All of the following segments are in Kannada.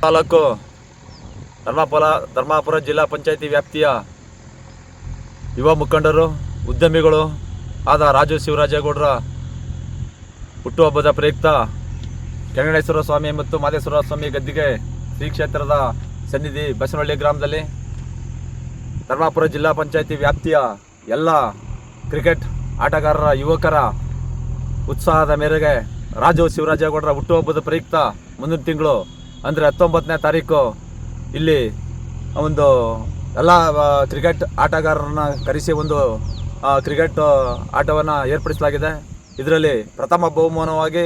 ತಾಲೂಕು ಧರ್ಮಾಪುರ ಜಿಲ್ಲಾ ಪಂಚಾಯತಿ ವ್ಯಾಪ್ತಿಯ ಯುವ ಮುಖಂಡರು ಉದ್ಯಮಿಗಳು ಆದ ರಾಜು ಶಿವರಾಜೇಗೌಡರ ಹುಟ್ಟುಹಬ್ಬದ ಪ್ರಯುಕ್ತ ಕೆಂಗಣೇಶ್ವರ ಸ್ವಾಮಿ ಮತ್ತು ಮಾದೇಶ್ವರ ಸ್ವಾಮಿ ಗದ್ದಿಗೆ ಶ್ರೀ ಕ್ಷೇತ್ರದ ಸನ್ನಿಧಿ ಬಸವನಹಳ್ಳಿ ಗ್ರಾಮದಲ್ಲಿ ಧರ್ಮಾಪುರ ಜಿಲ್ಲಾ ಪಂಚಾಯತಿ ವ್ಯಾಪ್ತಿಯ ಎಲ್ಲ ಕ್ರಿಕೆಟ್ ಆಟಗಾರರ ಯುವಕರ ಉತ್ಸಾಹದ ಮೇರೆಗೆ ರಾಜು ಶಿವರಾಜೇಗೌಡರ ಹುಟ್ಟುಹಬ್ಬದ ಪ್ರಯುಕ್ತ ಮುಂದಿನ ತಿಂಗಳು ಅಂದರೆ 19ನೇ ತಾರೀಕು ಇಲ್ಲಿ ಒಂದು ಎಲ್ಲ ಕ್ರಿಕೆಟ್ ಆಟಗಾರರನ್ನ ಕರೆಸಿ ಒಂದು ಕ್ರಿಕೆಟ್ ಆಟವನ್ನು ಏರ್ಪಡಿಸಲಾಗಿದೆ. ಇದರಲ್ಲಿ ಪ್ರಥಮ ಬಹುಮಾನವಾಗಿ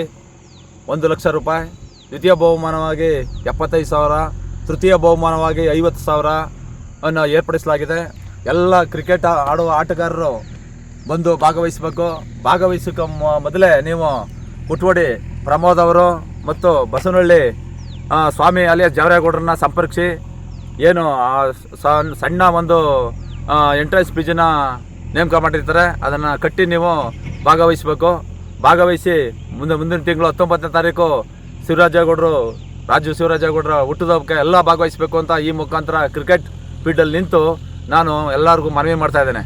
1 ಲಕ್ಷ ರೂಪಾಯಿ, ದ್ವಿತೀಯ ಬಹುಮಾನವಾಗಿ 75,000, ತೃತೀಯ ಬಹುಮಾನವಾಗಿ 50,000 ಅನ್ನು ಏರ್ಪಡಿಸಲಾಗಿದೆ. ಎಲ್ಲ ಕ್ರಿಕೆಟ್ ಆಡುವ ಆಟಗಾರರು ಬಂದು ಭಾಗವಹಿಸಬೇಕು. ಭಾಗವಹಿಸೋಕೆ ಮೊದಲೇ ನೀವು ಕುಟ್ವಡಿ ಪ್ರಮೋದ್ ಅವರು ಮತ್ತು ಬಸವನಹಳ್ಳಿ ಸ್ವಾಮಿ ಅಲಿಯಾಸ್ ಜಾವರೇಗೌಡರನ್ನ ಸಂಪರ್ಕಿಸಿ ಏನು ಸಣ್ಣ ಒಂದು ಎಂಟ್ರೆನ್ಸ್ ಫೀಸನ್ನ ನೇಮಕ ಮಾಡಿರ್ತಾರೆ, ಅದನ್ನು ಕಟ್ಟಿ ನೀವು ಭಾಗವಹಿಸಬೇಕು. ಭಾಗವಹಿಸಿ ಮುಂದಿನ ತಿಂಗಳು 19ನೇ ತಾರೀಕು ರಾಜು ಶಿವರಾಜೇಗೌಡರ ಹುಟ್ಟುಹಬ್ಬಕ್ಕೆ ಎಲ್ಲ ಭಾಗವಹಿಸಬೇಕು ಅಂತ ಈ ಮುಖಾಂತರ ಕ್ರಿಕೆಟ್ ಫೀಲ್ಡಲ್ಲಿ ನಿಂತು ನಾನು ಎಲ್ಲರಿಗೂ ಮನವಿ ಮಾಡ್ತಾ ಇದ್ದೇನೆ.